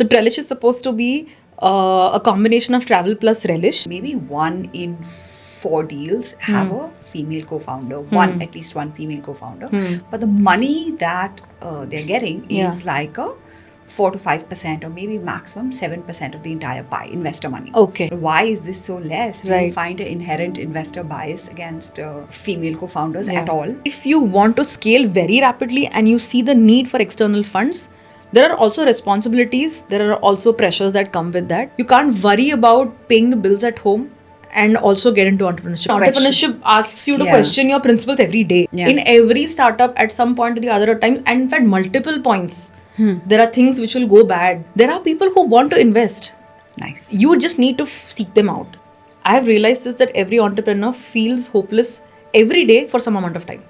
The Trelish is supposed to be a combination of travel plus relish. Maybe 1 in 4 deals have a female co-founder, at least one female co-founder. But the money that they're getting is like a 4 to 5% or maybe maximum 7% of the entire pie, investor money. Okay. Why is this so less? Do Right. you find an inherent investor bias against female co-founders at all? If you want to scale very rapidly and you see the need for external funds, there are also responsibilities, there are also pressures that come with that. You can't worry about paying the bills at home and also get into entrepreneurship. Entrepreneurship asks you to question your principles every day. In every startup, at some point or the other time, and in fact, multiple points, there are things which will go bad. There are people who want to invest. Nice. You just need to seek them out. I have realized this, that every entrepreneur feels hopeless every day for some amount of time.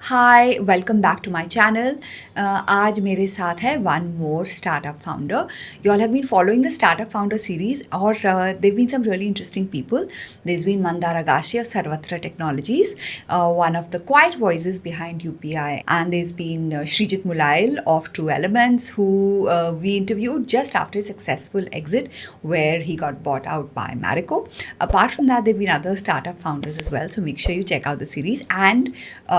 Hi, welcome back to my channel. आज मेरे साथ है one more startup founder. You all have been following the startup founder series, और there've been some really interesting people. There's been Mandara Gashi of Sarvatra Technologies, one of the quiet voices behind UPI, and there's been Srijit Mulail of True Elements, who we interviewed just after his successful exit, where he got bought out by Marico. Apart from that, there've been other startup founders as well. So make sure you check out the series and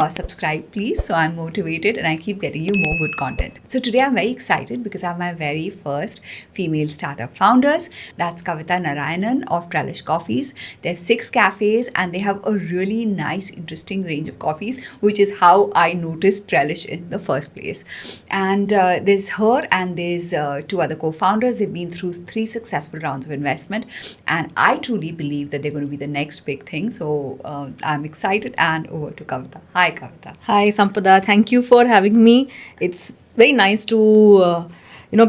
subscribe, please, so I'm motivated and I keep getting you more good content. So today I'm very excited because I have my very first female startup founders. That's Kavita Narayanan of Trelish Coffees. They have 6 cafes and they have a really nice, interesting range of coffees, which is how I noticed Trelish in the first place. And there's her and there's 2 other co-founders. They've been through 3 successful rounds of investment, and I truly believe that they're going to be the next big thing. So I'm excited, and over to Kavita. Hi, Kavita. Hi, Sampada. Thank you for having me. It's very nice to,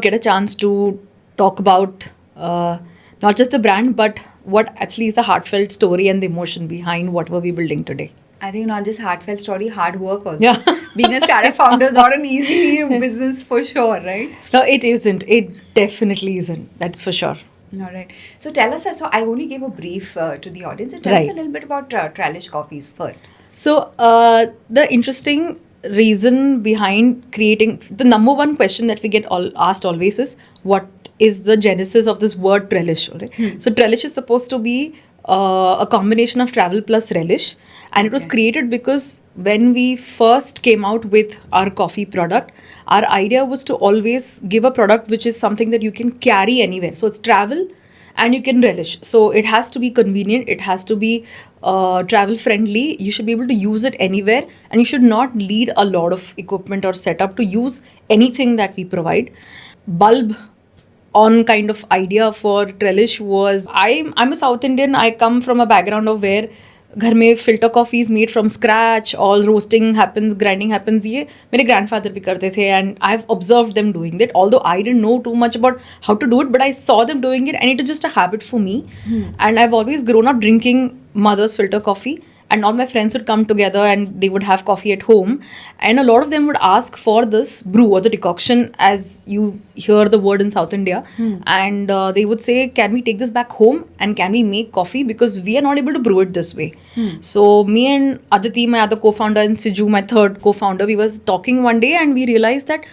get a chance to talk about not just the brand, but what actually is the heartfelt story and the emotion behind what we're building today. I think not just heartfelt story, hard work also. Yeah. Being a startup founder is not an easy business for sure, right? No, it isn't. It definitely isn't. That's for sure. All right. So tell us, so I only gave a brief to the audience. So tell us a little bit about Trelish Coffees first. So the interesting reason behind creating, the number one question that we get asked always is, what is the genesis of this word Trelish? Right? So Trelish is supposed to be a combination of travel plus relish, and it was created because when we first came out with our coffee product, our idea was to always give a product which is something that you can carry anywhere. So it's travel and you can relish. So it has to be convenient, it has to be travel friendly, you should be able to use it anywhere, and you should not need a lot of equipment or setup to use anything that we provide. Bulb on kind of idea for Trelish was, I'm a South Indian. I come from a background of where घर में filter coffee is made from scratch, all roasting happens, grinding happens. ये मेरे grandfather भी करते थे, and I've observed them doing that. Although I didn't know too much about how to do it, but I saw them doing it, and it was just a habit for me. And I've always grown up drinking mother's filter coffee. And all my friends would come together and they would have coffee at home. And a lot of them would ask for this brew or the decoction, as you hear the word in South India. And they would say, can we take this back home and can we make coffee? Because we are not able to brew it this way. So me and Aditi, my other co-founder, and Siju, my third co-founder, we was talking one day and we realized that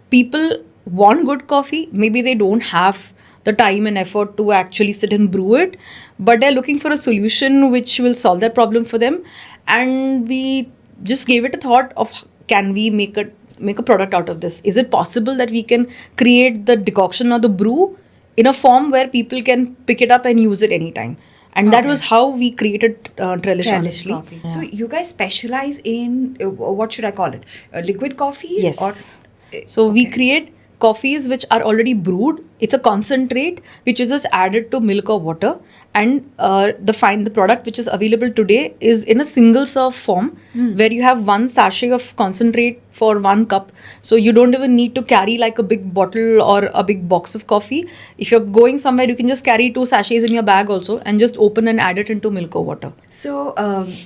people want good coffee. Maybe they don't have the time and effort to actually sit and brew it, but they're looking for a solution which will solve that problem for them. And we just gave it a thought of, can we make a product out of this? Is it possible that we can create the decoction or the brew in a form where people can pick it up and use it anytime? And that was how we created Trelish, honestly. Coffee. Yeah. So you guys specialize in, what should I call it? Liquid coffees? Yes. Or, so we create coffees which are already brewed. It's a concentrate which is just added to milk or water, and the product which is available today is in a single serve form where you have 1 sachet of concentrate for 1 cup. So you don't even need to carry like a big bottle or a big box of coffee. If you're going somewhere, you can just carry 2 sachets in your bag also and just open and add it into milk or water. So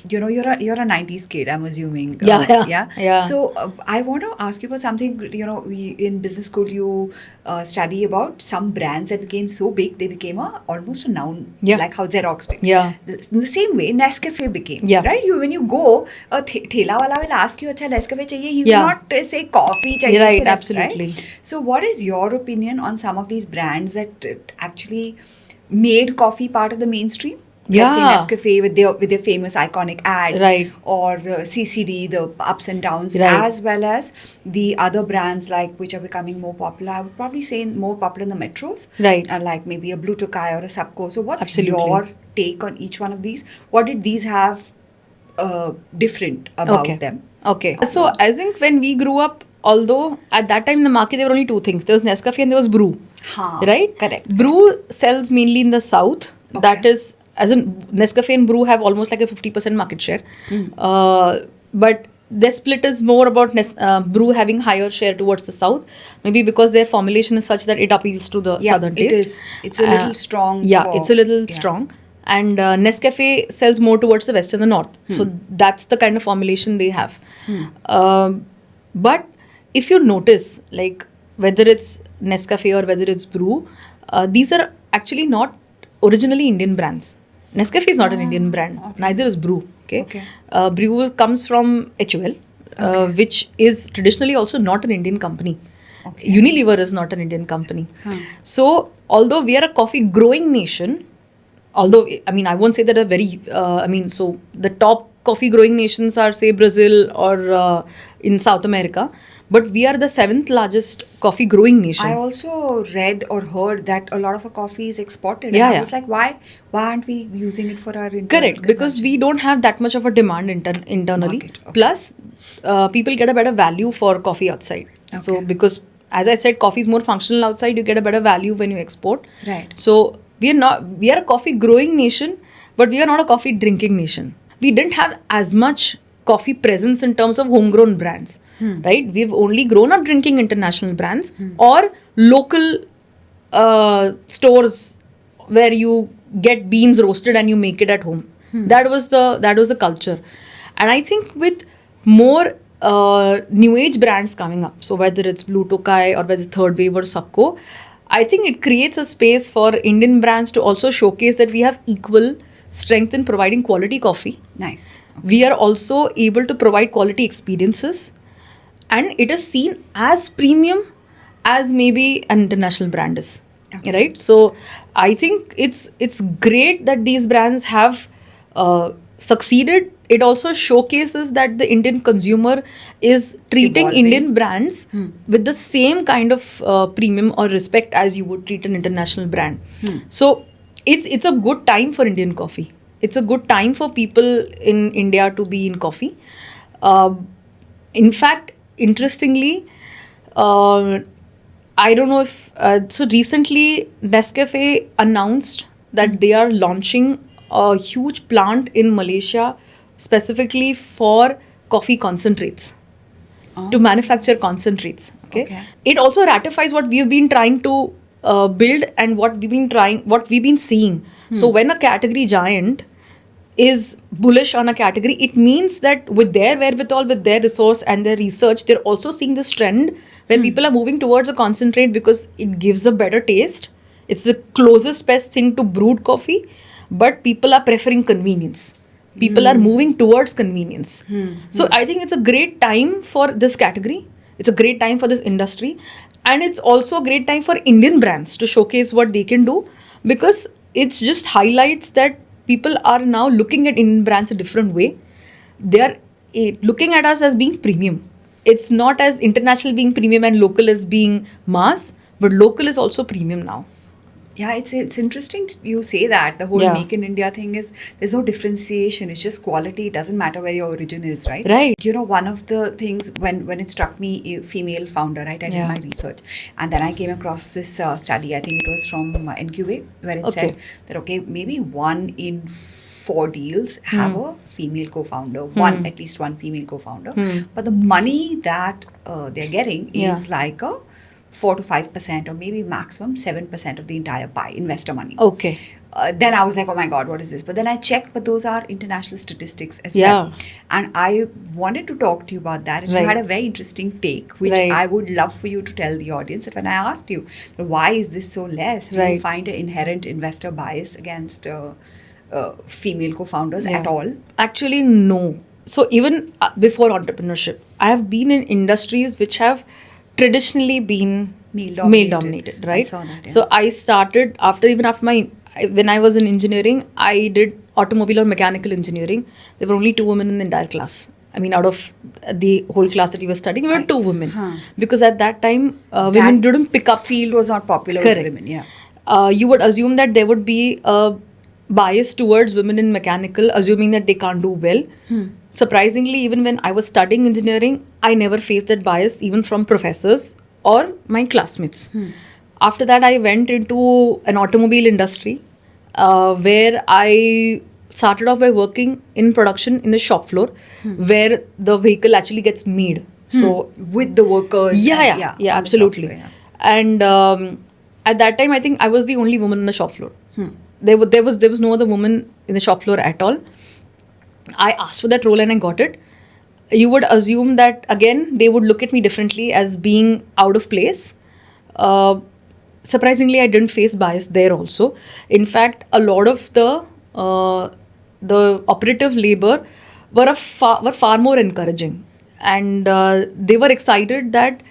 you're a 90s kid, I'm assuming. Yeah. So I want to ask you about something. We in business school you study about some brands that became so big, they became almost a noun, Yeah. like how Xerox did. Yeah. In the same way, Nescafe became, Yeah. right? When you go, a thela wala will ask you, "Acha Nescafe chahiye?" He will Yeah. not say coffee chahiye. Right, say Right? absolutely. So, what is your opinion on some of these brands that actually made coffee part of the mainstream? Let's say Yeah. Nescafe with their famous iconic ads, Right. or CCD, the ups and downs, Right. as well as the other brands like which are becoming more popular. I would probably say more popular in the metros, Right. like maybe a Bru Tokai or a Subco. So, what's Absolutely. your take on each one of these? What did these have different about them? Okay. So I think when we grew up, although at that time in the market there were only two things. There was Nescafe and there was Bru. Haan, Right? correct. Brew sells mainly in the south. Okay. That is, as in Nescafe and Brew have almost like a 50% market share. But their split is more about Brew having higher share towards the south. Maybe because their formulation is such that it appeals to the southern it taste. is. It's a little strong. Yeah, it's a little strong. And Nescafe sells more towards the west and the north. So that's the kind of formulation they have. But if you notice, like whether it's Nescafe or whether it's Brew, these are actually not originally Indian brands. Nescafe is not an Indian brand. Neither is Brew. Okay. Brew comes from HUL, which is traditionally also not an Indian company. Okay. Unilever is not an Indian company. So although we are a coffee growing nation, although I mean I won't say that a very so the top coffee growing nations are say Brazil or in South America, but we are the 7th largest coffee growing nation. I also read or heard that a lot of our coffee is exported. Yeah, and I yeah. was like, why aren't we using it for our internal Correct, because consumption? we don't have that much of a demand internally. Market, okay. Plus, people get a better value for coffee outside. So Okay. because as I said, coffee is more functional outside. You get a better value when you export. Right. So we are a coffee growing nation, but we are not a coffee drinking nation. We didn't have as much coffee presence in terms of homegrown brands, right? We've only grown up drinking international brands or local stores where you get beans roasted and you make it at home. That was the culture. And I think with more new age brands coming up, so whether it's Blue Tokai or whether Third Wave or Subco, I think it creates a space for Indian brands to also showcase that we have equal strength in providing quality coffee. Nice. We are also able to provide quality experiences, and it is seen as premium as maybe an international brand is. Okay. Right? So I think it's great that these brands have succeeded. It also showcases that the Indian consumer is treating Evolving. Indian brands with the same kind of premium or respect as you would treat an international brand. So it's a good time for Indian coffee. It's a good time for people in India to be in coffee. In fact, interestingly, I don't know if so recently Nescafe announced that they are launching a huge plant in Malaysia specifically for coffee concentrates, to manufacture concentrates. Okay. It also ratifies what we've been trying to build and what we've been seeing. So when a category giant is bullish on a category, it means that with their wherewithal, with their resource and their research, they're also seeing this trend where people are moving towards a concentrate because it gives a better taste. It's the closest best thing to brewed coffee, but people are preferring convenience. People are moving towards convenience. So I think it's a great time for this category. It's a great time for this industry. And it's also a great time for Indian brands to showcase what they can do, because it just highlights that people are now looking at Indian brands a different way. They are looking at us as being premium. It's not as international being premium and local as being mass, but local is also premium now. Yeah, it's interesting you say that. The whole Make in India thing is, there's no differentiation. It's just quality. It doesn't matter where your origin is, right? Right. You know, one of the things when it struck me, a female founder, right? I did my research. And then I came across this study, I think it was from NQA, where it said that, maybe 1 in 4 deals have a female co-founder, at least one female co-founder. But the money that they're getting is like a 4 to 5% or maybe maximum 7% of the entire pie, investor money. Okay. then I was like, oh my God, what is this? But then I checked, but those are international statistics as Yeah. well. And I wanted to talk to you about that. And Right. you had a very interesting take, which Right. I would love for you to tell the audience that when I asked you, why is this so less? Do you Right. find an inherent investor bias against female co-founders Yeah. at all? Actually, no. So even before entrepreneurship, I have been in industries which have traditionally been Male dominated, I right? saw that, yeah. So I started after when I was in engineering, I did automobile or mechanical engineering. There were only 2 women in the entire class. I mean, out of the whole class that we were studying, there were 2 women. Because at that time, women That didn't pick up. Field was not popular Correct. with women, yeah. You would assume that there would be a bias towards women in mechanical, assuming that they can't do well. Surprisingly, even when I was studying engineering, I never faced that bias, even from professors or my classmates. After that, I went into an automobile industry where I started off by working in production in the shop floor, where the vehicle actually gets made. So With the workers. yeah, and- yeah, on the absolutely. shop floor, yeah. And at that time, I think I was the only woman on the shop floor. There was no other woman in the shop floor at all. I asked for that role and I got it. You would assume that again they would look at me differently as being out of place. Uh, Surprisingly, I didn't face bias there also. In fact, a lot of the operative labor were far more encouraging, and they were excited that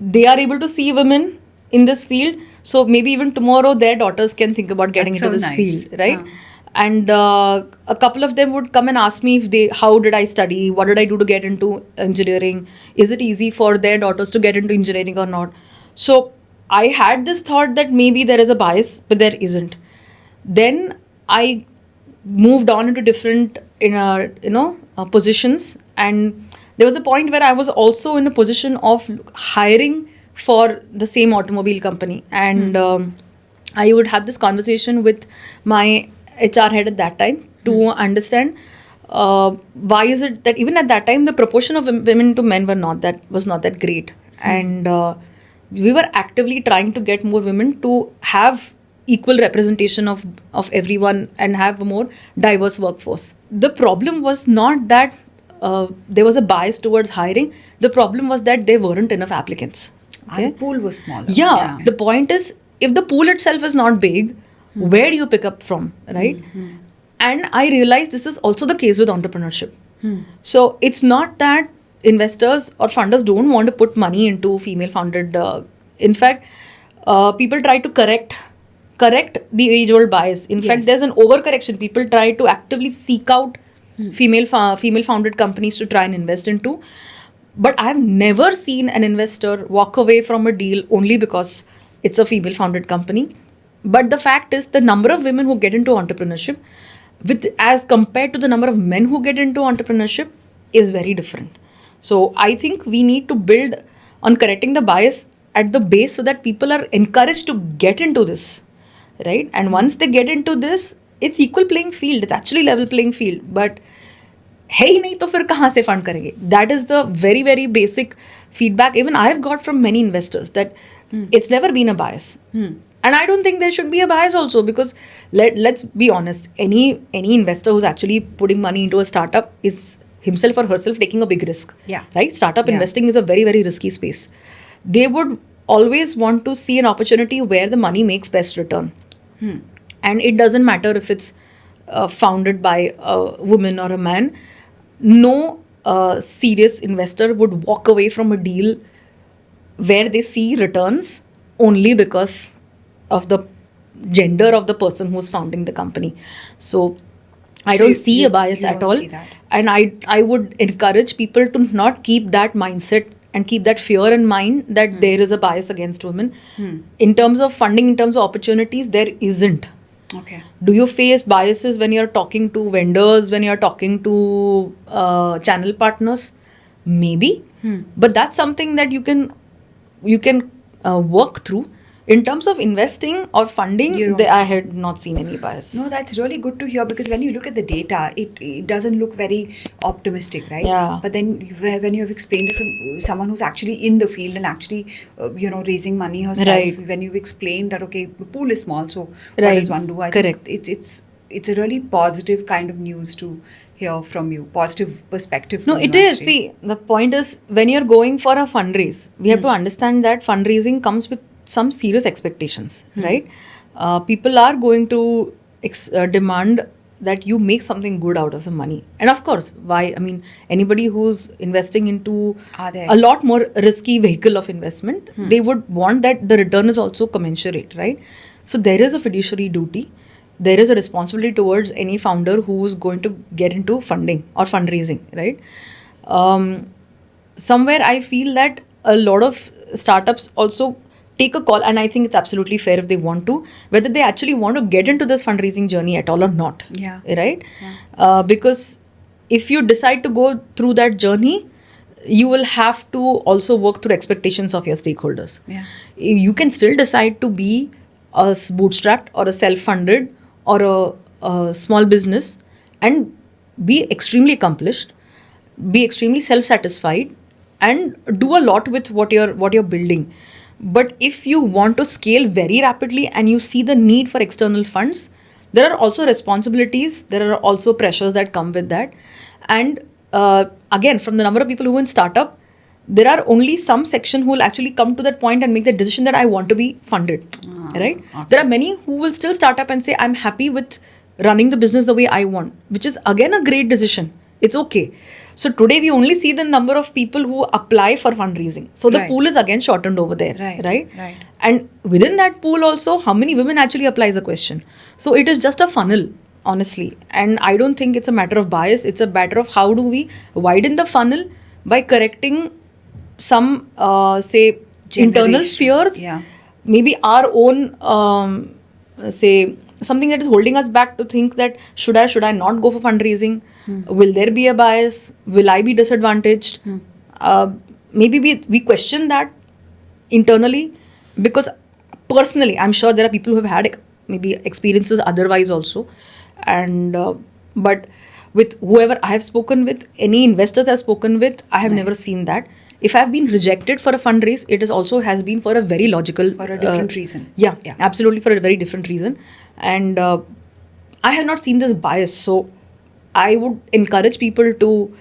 they are able to see women in this field. So maybe even tomorrow their daughters can think about getting That's into so this nice. field, right? Huh. And a couple of them would come and ask me how did I study, what did I do to get into engineering, is it easy for their daughters to get into engineering or not. So I had this thought that maybe there is a bias, but there isn't. Then I moved on into different positions, and there was a point where I was also in a position of hiring for the same automobile company, and I would have this conversation with my HR head at that time to understand why is it that even at that time the proportion of women to men was not that great, and we were actively trying to get more women to have equal representation of everyone and have a more diverse workforce. The problem was not that there was a bias towards hiring. The problem was that there weren't enough applicants. The pool was smaller. Yeah. The point is, if the pool itself is not big, where do you pick up from, right? And I realized this is also the case with entrepreneurship. So it's not that investors or funders don't want to put money into female founded. In fact, people try to correct the age old bias. In fact, Yes. there's an overcorrection. People try to actively seek out female founded companies to try and invest into. But I've never seen an investor walk away from a deal only because it's a female founded company. But the fact is, the number of women who get into entrepreneurship, as compared to the number of men who get into entrepreneurship, is very different. So I think we need to build on correcting the bias at the base so that people are encouraged to get into this, right? And once they get into this, it's equal playing field. It's actually level playing field. But है ही नहीं तो फिर कहाँ से fund करेंगे? That is the very, very basic feedback even I've got from many investors, that it's never been a bias. And I don't think there should be a bias also, because let's be honest, any investor who's actually putting money into a startup is himself or herself taking a big risk. Yeah. Right? Startup Yeah. investing is a very, very risky space. They would always want to see an opportunity where the money makes best return. And it doesn't matter if it's founded by a woman or a man. No serious investor would walk away from a deal where they see returns only because of the gender of the person who's founding the company. So I So don't you- see you- a bias you at don't all. see that. And I would encourage people to not keep that mindset and keep that fear in mind that there is a bias against women. In terms of funding, in terms of opportunities, there isn't. Okay. Do you face biases when you're talking to vendors, when you're talking to channel partners? Maybe. But that's something that you can work through. In terms of investing or funding, You don't- I had not seen any bias. No, that's really good to hear, because when you look at the data, it doesn't look very optimistic, right? Yeah. But then when you have explained it from someone who's actually in the field and actually, raising money herself, Right. when you've explained that, okay, the pool is small, so what Right. does one do? I Correct. think it's a really positive kind of news to hear from you, positive perspective. No, from it you, is. actually. See, the point is when you're going for a fundraise, we have to understand that fundraising comes with some serious expectations, right? People are going to demand that you make something good out of the money. And of course, why? I mean, anybody who's investing into Are there a lot more risky vehicle of investment, they would want that the return is also commensurate, right? So there is a fiduciary duty. There is a responsibility towards any founder who's going to get into funding or fundraising, right? Somewhere I feel that a lot of startups also take a call, and I think it's absolutely fair if they want to, whether they actually want to get into this fundraising journey at all or not. Yeah. Right? Because if you decide to go through that journey, you will have to also work through expectations of your stakeholders. Yeah. You can still decide to be a bootstrapped or a self-funded or a small business and be extremely accomplished, be extremely self-satisfied, and do a lot with what you're building. But if you want to scale very rapidly and you see the need for external funds, there are also responsibilities, there are also pressures that come with that. And again, from the number of people who in startup, there are only some section who will actually come to that point and make the decision that I want to be funded, right? Okay. There are many who will still start up and say, I'm happy with running the business the way I want, which is again a great decision. It's okay. So today we only see the number of people who apply for fundraising. So the Right. pool is again shortened over there, Right. And within that pool also, how many women actually apply is a question. So it is just a funnel, honestly. And I don't think it's a matter of bias. It's a matter of how do we widen the funnel by correcting some, say, internal Generation. fears. Yeah. Maybe our own, say, something that is holding us back to think that should I not go for fundraising? Will there be a bias? Will I be disadvantaged? Maybe we question that internally, because personally I'm sure there are people who have had maybe experiences otherwise also, and but with whoever I have spoken with, any investors I've spoken with, I have never seen that. If I've been rejected for a fundraise, it is also has been for a very logical, For a different reason. Yeah, Yeah. absolutely, for a very different reason. And I have not seen this bias, so I would encourage people to,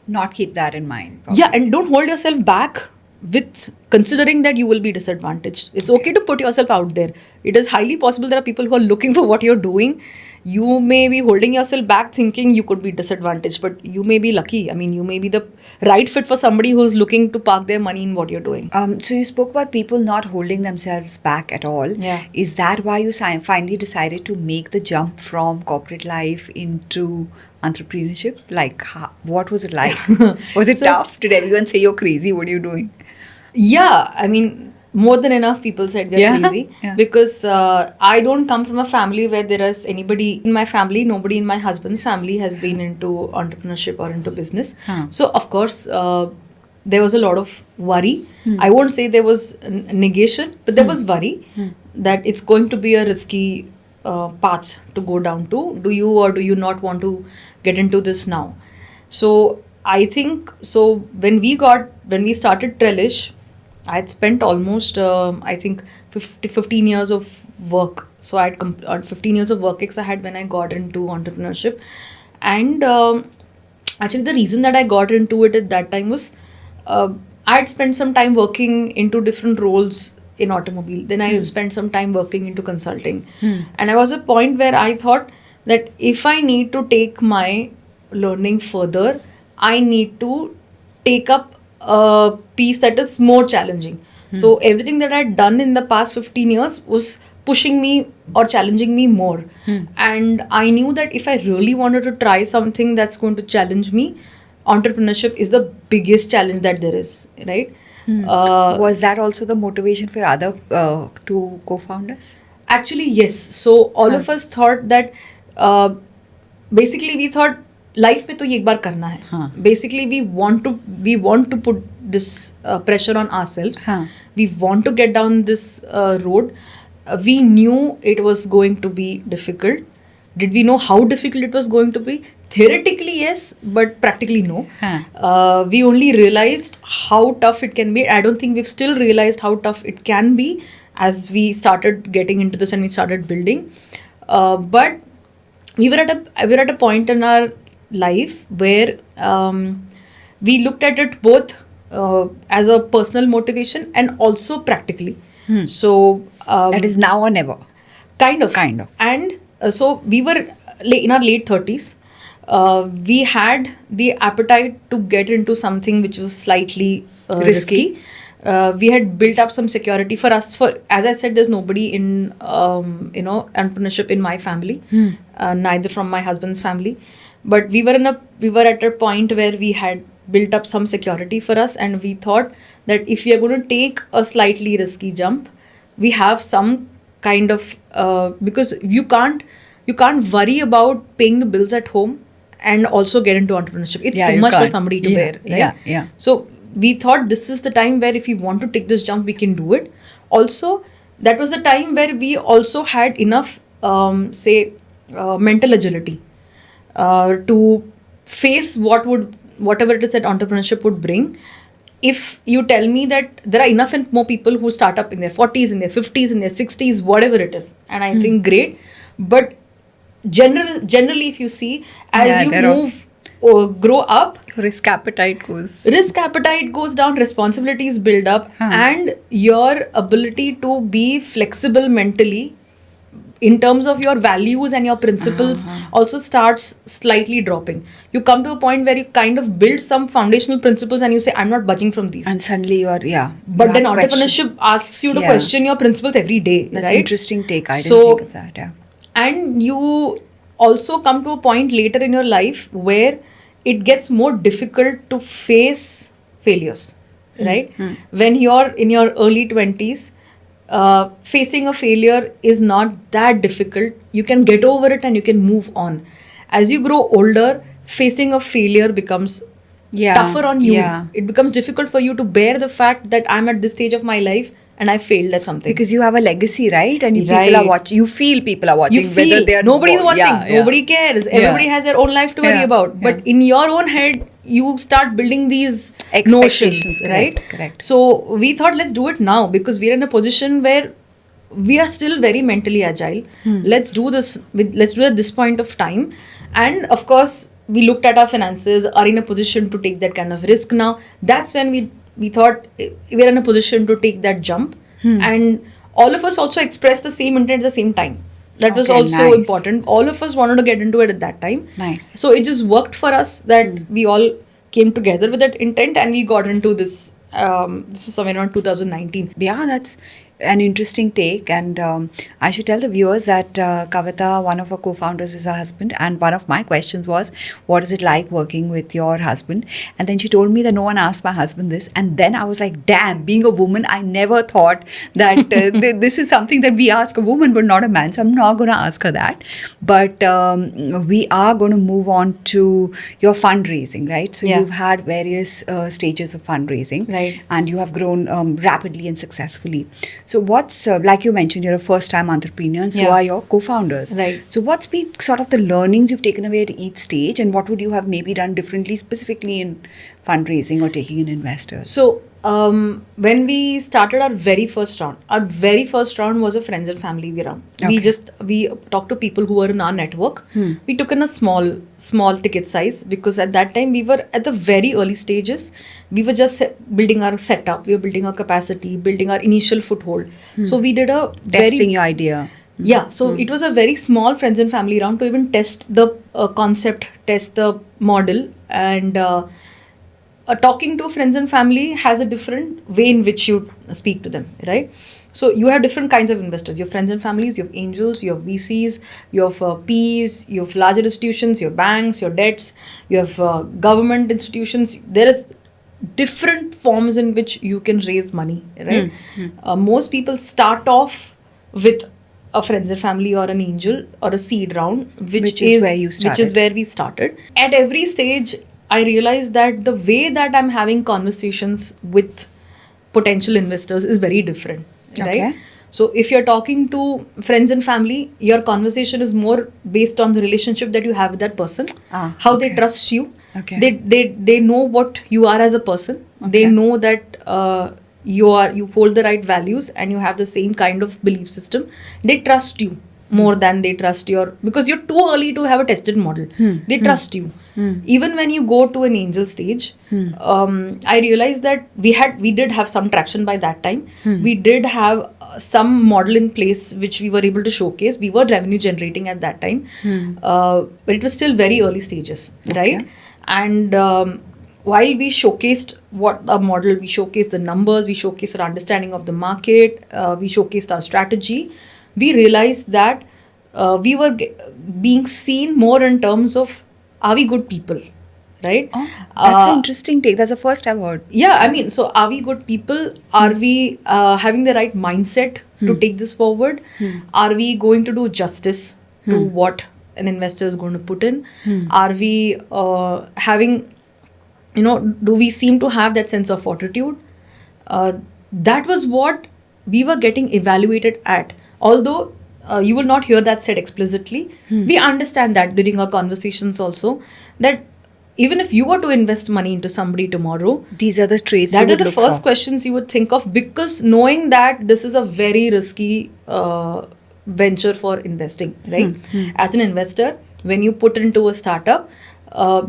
Not keep that in mind. yeah, and don't hold yourself back with considering that you will be disadvantaged. It's okay to put yourself out there. It is highly possible there are people who are looking for what you're doing. You may be holding yourself back thinking you could be disadvantaged, but you may be lucky. I mean, you may be the right fit for somebody who's looking to park their money in what you're doing. So you spoke about people not holding themselves back at all. Yeah. Is that why you finally decided to make the jump from corporate life into entrepreneurship? Like, what was it like? Was it So- tough? Did everyone say you're crazy? What are you doing? Yeah, I mean, more than enough people said we're Yeah, crazy. yeah. Because I don't come from a family where there is anybody in my family, nobody in my husband's family has been into entrepreneurship or into business. Huh. So, of course, there was a lot of worry. I won't say there was negation, but there was worry that it's going to be a risky path to go down to. Do you or do you not want to get into this now? So, I think, so when we started Trelish, I had spent almost, I think, 15 years of work. So I had 15 years of work ex I had when I got into entrepreneurship. And actually, the reason that I got into it at that time was I had spent some time working into different roles in automobile. Then I spent some time working into consulting. And I was at a point where I thought that if I need to take my learning further, I need to take up a piece that is more challenging. So everything that I had done in the past 15 years was pushing me or challenging me more. And I knew that if I really wanted to try something that's going to challenge me, entrepreneurship is the biggest challenge that there is, right? Was that also the motivation for your other two co-founders? Actually, yes. So all of us thought that basically we thought life में तो ये एक बार करना है. हाँ. Basically we want to put this pressure on ourselves. हाँ. We want to get down this road. We knew it was going to be difficult. Did we know how difficult it was going to be? Theoretically yes, but practically no. We only realized how tough it can be. I don't think we've still realized how tough it can be as we started getting into this and we started building. But we were at a point in our life where we looked at it both as a personal motivation and also practically. So that is now or never. Kind of. And so we were in our late 30s. We had the appetite to get into something which was slightly risky. We had built up some security for us. As I said, there's nobody in entrepreneurship in my family, neither from my husband's family. But we were at a point where we had built up some security for us, and we thought that if we are going to take a slightly risky jump, we have some kind of because you can't worry about paying the bills at home and also get into entrepreneurship. It's too much for somebody to bear, right? Yeah. So we thought this is the time where if we want to take this jump, we can do it. Also, that was the time where we also had enough, mental agility to face whatever it is that entrepreneurship would bring. If you tell me that there are enough and more people who start up in their 40s, in their 50s, in their 60s, whatever it is, and I think great, but generally if you see, as you move or grow up, risk appetite goes down, responsibilities build up, and your ability to be flexible mentally in terms of your values and your principles also starts slightly dropping. You come to a point where you kind of build some foundational principles and you say, I'm not budging from these. And suddenly you are, But then entrepreneurship asks you to question your principles every day. That's right? An interesting take. I didn't think of that. Yeah. And you also come to a point later in your life where it gets more difficult to face failures. Right? When you're in your early 20s, facing a failure is not that difficult. You can get over it and you can move on. As you grow older, facing a failure becomes tougher on you. It becomes difficult for you to bear the fact that I'm at this stage of my life and I failed at something. Because you have a legacy, right? And people are watching. You feel people are watching. Whether they are nobody's watching. Nobody cares. Everybody has their own life to worry about. But in your own head, you start building these notions, right? Correct. So we thought, let's do it now because we're in a position where we are still very mentally agile. Let's do this. Let's do it at this point of time. And of course, we looked at our finances, are in a position to take that kind of risk now. That's when we thought we're in a position to take that jump. And all of us also expressed the same intent at the same time. That was also important. All of us wanted to get into it at that time. Nice. So it just worked for us that we all came together with that intent and we got into this. This is somewhere around 2019. Yeah, that's an interesting take, and I should tell the viewers that Kavita, one of our co-founders, is her husband, and one of my questions was, what is it like working with your husband? And then she told me that no one asked my husband this, and then I was like, damn, being a woman, I never thought that this is something that we ask a woman but not a man, so I'm not going to ask her that. But we are going to move on to your fundraising, right? So you've had various stages of fundraising, right, and you have grown rapidly and successfully. So what's, like you mentioned, you're a first-time entrepreneur, and so are your co-founders. Right. So what's been sort of the learnings you've taken away at each stage, and what would you have maybe done differently, specifically in fundraising or taking in investors? So when we started our very first round was a friends and family round. Okay. We talked to people who were in our network. We took in a small ticket size because at that time we were at the very early stages. We were just building our setup, we were building our capacity, building our initial foothold. So we did a testing your idea. Yeah, so it was a very small friends and family round to even test the concept, test the model, and talking to friends and family has a different way in which you speak to them, right? So you have different kinds of investors. You have friends and families, you have angels, you have VCs, you have Ps, you have larger institutions, your banks, your debts, you have government institutions. There is different forms in which you can raise money, right? Most people start off with a friends and family or an angel or a seed round, Which is where you started. which is where we started. At every stage, I realized that the way that I'm having conversations with potential investors is very different, right? Okay. So if you're talking to friends and family, your conversation is more based on the relationship that you have with that person, how they okay. trust you. Okay. They know what you are as a person. They Okay. know that you hold the right values and you have the same kind of belief system. They trust you more than they trust because you're too early to have a tested model. They trust you. Even when you go to an angel stage, I realized that we did have some traction by that time. We did have some model in place which we were able to showcase. We were revenue generating at that time, but it was still very early stages, right? Okay. And while we showcased what a model, we showcased the numbers, we showcased our understanding of the market, we showcased our strategy, we realized that we were being seen more in terms of, are we good people, right? Oh, that's an interesting take. That's the first I've heard. Yeah, I mean, so are we good people? Are we having the right mindset to take this forward? Are we going to do justice to what an investor is going to put in? Are we having, do we seem to have that sense of fortitude? That was what we were getting evaluated at. Although you will not hear that said explicitly, we understand that during our conversations also, that even if you were to invest money into somebody tomorrow, These are the traits you that are would the look first for. questions you would think of, because knowing that this is a very risky venture for investing, right? As an investor, when you put into a startup,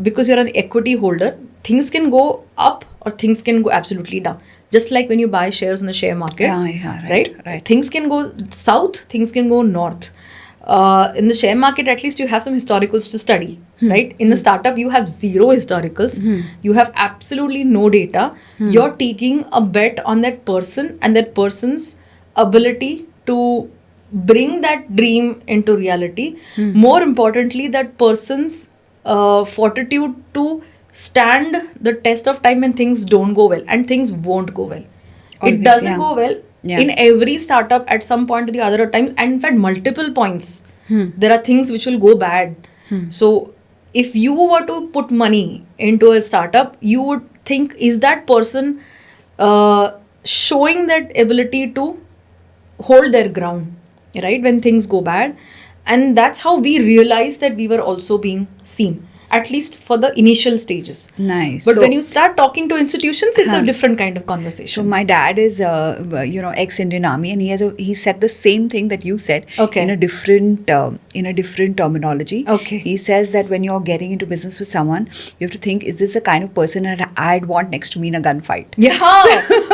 because you're an equity holder, things can go up or things can go absolutely down. Just like when you buy shares in the share market, Yeah, right. Things can go south, things can go north. In the share market, at least you have some historicals to study, right? In the startup, you have zero historicals. You have absolutely no data. You're taking a bet on that person and that person's ability to bring that dream into reality. More importantly, that person's fortitude to stand the test of time when things don't go well, and things won't go well. Always, It doesn't yeah. go well Yeah. in every startup at some point or the other time, and in fact multiple points. There are things which will go bad. So if you were to put money into a startup, you would think, is that person showing that ability to hold their ground, right, when things go bad? And that's how we realized that we were also being seen, at least for the initial stages. Nice. But So- when you start talking to institutions, it's a different kind of So conversation. my dad is, ex-Indian Army, and he said the same thing that you said, Okay. in a different terminology. Okay. He says that when you're getting into business with someone, you have to think, is this the kind of person that I'd want next to me in a gunfight? Yeah,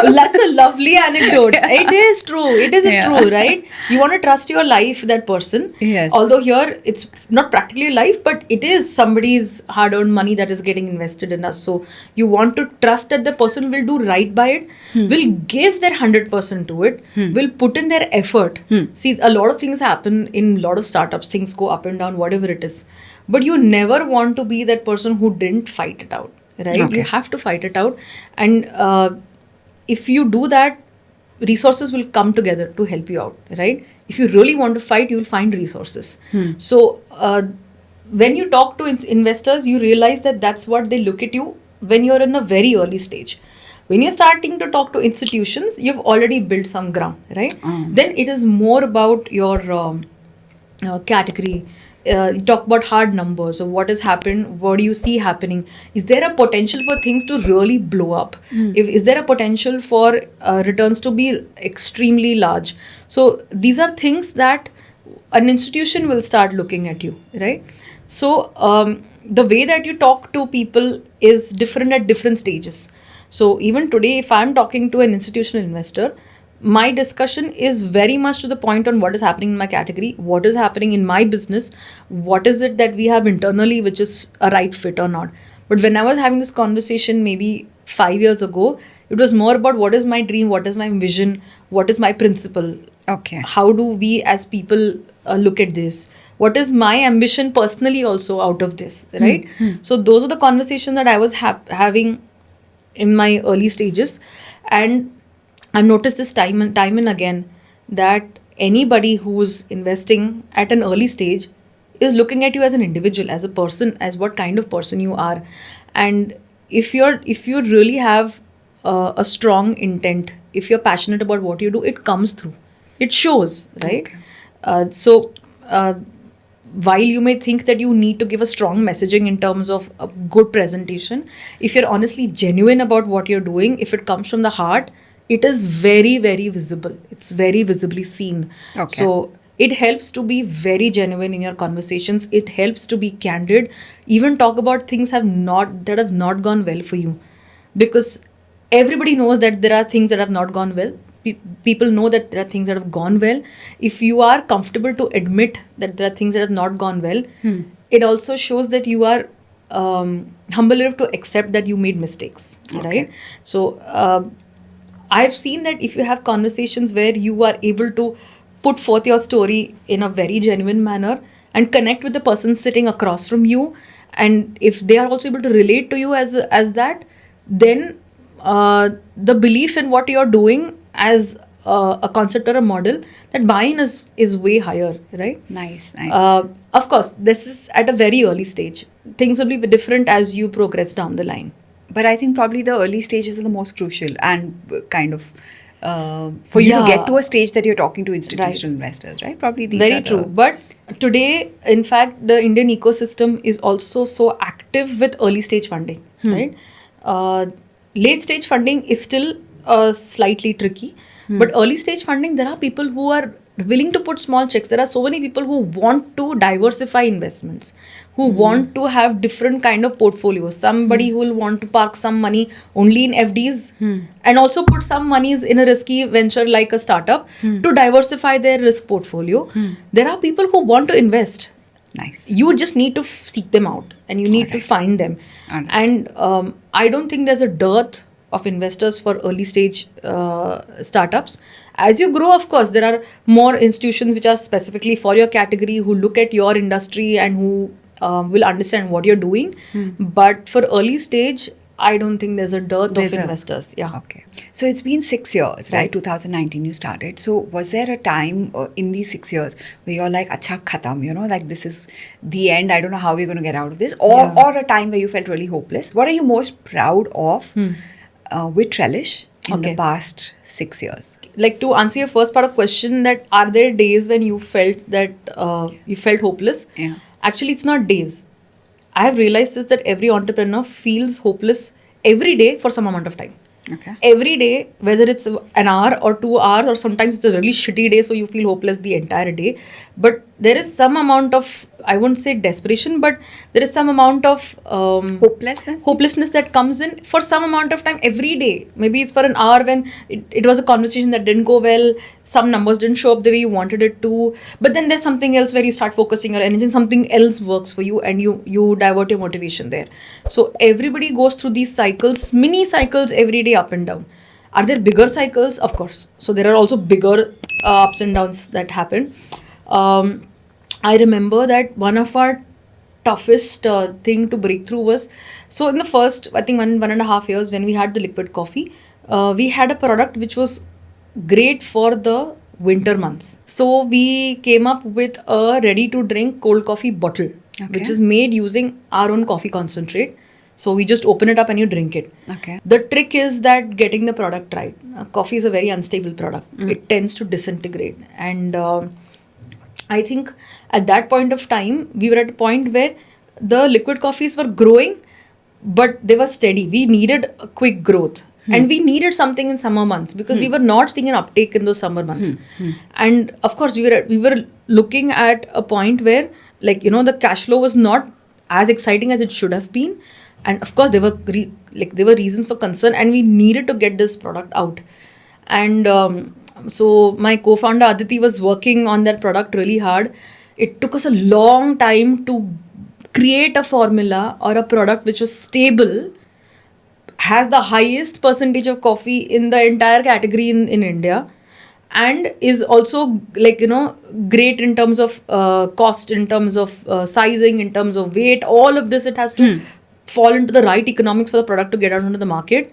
well, that's a lovely anecdote. It is true. It is Yeah. true, right? You want to trust your life, that person. Yes. Although here it's not practically life, but it is somebody's hard-earned money that is getting invested in us. So you want to trust that the person will do right by it, will give their 100% to it, will put in their effort. See, a lot of things happen in a lot of startups. Things go up and down, whatever it is. But you never want to be that person who didn't fight it out, right? Okay. You have to fight it out. And if you do that, resources will come together to help you out, right? If you really want to fight, you'll find resources. So when you talk to investors, you realize that that's what they look at you when you're in a very early stage. When you're starting to talk to institutions, you've already built some ground, right? Then it is more about your category. You talk about hard numbers. So what has happened? What do you see happening? Is there a potential for things to really blow up? Is there a potential for returns to be extremely large? So these are things that an institution will start looking at you, right? So the way that you talk to people is different at different stages. So even today, if I'm talking to an institutional investor, my discussion is very much to the point on what is happening in my category, what is happening in my business, what is it that we have internally which is a right fit or not. But when I was having this conversation maybe 5 years ago, it was more about what is my dream, what is my vision, what is my principle. Okay. How do we as people look at this? What is my ambition personally also out of this, right? So those are the conversations that I was having in my early stages. And I've noticed this time and again that anybody who's investing at an early stage is looking at you as an individual, as a person, as what kind of person you are. And if you really have a strong intent, if you're passionate about what you do, it comes through, it shows, right? Okay. So while you may think that you need to give a strong messaging in terms of a good presentation, if you're honestly genuine about what you're doing, if it comes from the heart, it is very, very visible. It's very visibly seen. Okay. So it helps to be very genuine in your conversations. It helps to be candid. Even talk about things that have not gone well for you, because everybody knows that there are things that have not gone well. People know that there are things that have gone well. If you are comfortable to admit that there are things that have not gone well, it also shows that you are humble enough to accept that you made mistakes, right? So I've seen that if you have conversations where you are able to put forth your story in a very genuine manner and connect with the person sitting across from you, and if they are also able to relate to you as that, then the belief in what you're doing as a concept or a model, that buy-in is way higher, right? Nice, nice. Of course, this is at a very early stage. Things will be different as you progress down the line. But I think probably the early stages are the most crucial and kind of for you to get to a stage that you're talking to institutional investors, right? Probably these Very are true. But today, in fact, the Indian ecosystem is also so active with early stage funding, right? Late stage funding is still slightly tricky, but early stage funding, there are people who are willing to put small checks. There are so many people who want to diversify investments, who want to have different kind of portfolios. Somebody who will want to park some money only in FDs and also put some monies in a risky venture like a startup to diversify their risk portfolio. There are people who want to invest. Nice. You just need to seek them out and you need to find them. And I don't think there's a dearth of investors for early stage startups. As you grow, of course, there are more institutions which are specifically for your category, who look at your industry and who will understand what you're doing. But for early stage, I don't think there's a dearth of investors. Yeah. Okay. So it's been 6 years, right? 2019 you started. So was there a time in these 6 years where you're like, acha khatam, like this is the end, I don't know how we're going to get out of this, or a time where you felt really hopeless? What are you most proud of with Trelish in the past 6 years? Like, to answer your first part of question, that are there days when you felt that you felt hopeless? Yeah. Actually, it's not days. I have realized this, that every entrepreneur feels hopeless every day for some amount of time. Okay. Every day, whether it's an hour or 2 hours, or sometimes it's a really shitty day, so you feel hopeless the entire day. But there is some amount of, I won't say desperation, but there is some amount of hopelessness that comes in for some amount of time every day. Maybe it's for an hour when it was a conversation that didn't go well, some numbers didn't show up the way you wanted it to, but then there's something else where you start focusing your energy, something else works for you, and you divert your motivation there. So everybody goes through these cycles, mini cycles every day, up and down. Are there bigger cycles? Of course. So there are also bigger ups and downs that happen. I remember that one of our toughest thing to break through was, so in the first, I think 1.5 years when we had the liquid coffee, we had a product which was great for the winter months. So we came up with a ready to drink cold coffee bottle, which is made using our own coffee concentrate. So we just open it up and you drink it. Okay. The trick is that getting the product right. Coffee is a very unstable product. It tends to disintegrate. And I think at that point of time, we were at a point where the liquid coffees were growing, but they were steady. We needed a quick growth. And we needed something in summer months, because we were not seeing an uptake in those summer months. And of course, we were looking at a point where, like, the cash flow was not as exciting as it should have been. And of course, there were reasons for concern, and we needed to get this product out. And so my co-founder Aditi was working on that product really hard. It took us a long time to create a formula or a product which was stable, has the highest percentage of coffee in the entire category in India, and is also great in terms of cost, in terms of sizing, in terms of weight. All of this, it has to fall into the right economics for the product to get out into the market.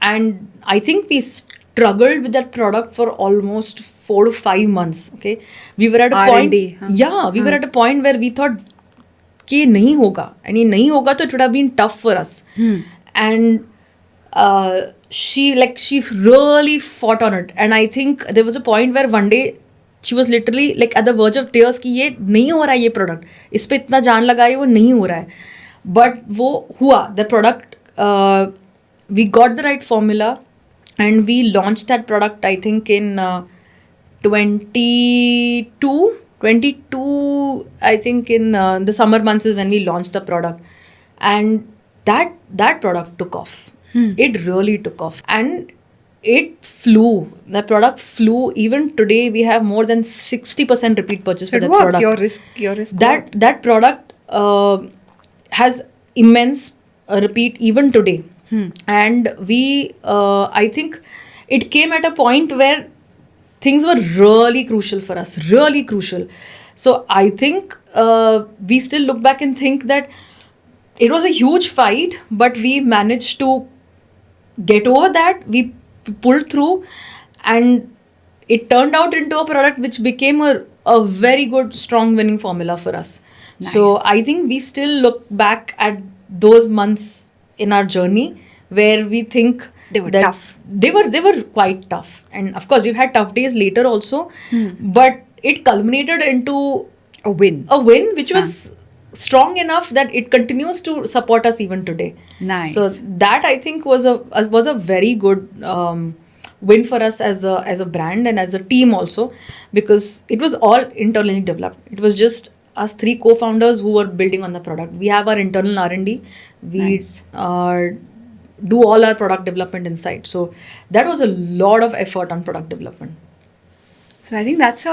And I think we struggled with that product for almost 4 to 5 months. Okay, we were at a R&D, point. Yeah, we were at a point where we thought कि ये नहीं होगा, and ये नहीं होगा तो it would have been tough for us. And she really fought on it, and I think there was a point where one day she was literally like at the verge of tears कि ये नहीं हो रहा है, ये product इस पे इतना जान लगाई वो नहीं हो रहा है, but वो हुआ. The product, we got the right formula and we launched that product I think in 22 I think in the summer months is when we launched the product, and that product took off. It really took off and it flew. The product flew. Even today we have more than 60% repeat purchase for It that worked. product. Your risk That product has immense repeat even today. And we I think it came at a point where things were really crucial for us, really crucial. So I think we still look back and think that it was a huge fight, but we managed to get over that. We pulled through, and it turned out into a product which became a very good, strong winning formula for us. Nice. So I think we still look back at those months in our journey where we think They were that tough. They were quite tough, and of course we've had tough days later also, but it culminated into a win. Which was strong enough that it continues to support us even today. Nice. So that I think was a very good win for us as a brand and as a team also, because it was all internally developed. It was just us 3 co-founders who were building on the product. We have our internal R&D. We Nice. Do all our product development inside. So that was a lot of effort on product development. So I think that's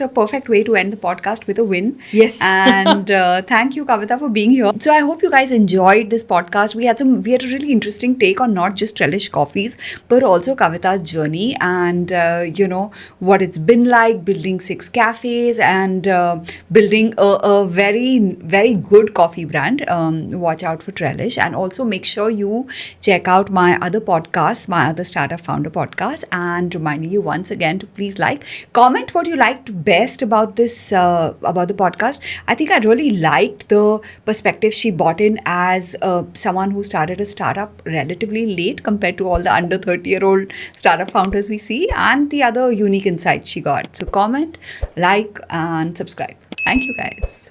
a perfect way to end the podcast with a win. Yes. And thank you, Kavita, for being here. So I hope you guys enjoyed this podcast. We had a really interesting take on not just Trelish coffees, but also Kavita's journey and what it's been like building 6 cafes and building a very, very good coffee brand. Watch out for Trelish, and also make sure you check out my other podcasts, my other startup founder podcasts, and reminding you once again to please comment what you liked best about this about the podcast. I think I really liked the perspective she brought in as someone who started a startup relatively late compared to all the under 30-year-old startup founders we see, and the other unique insights she got. So comment, like, and subscribe. Thank you, guys.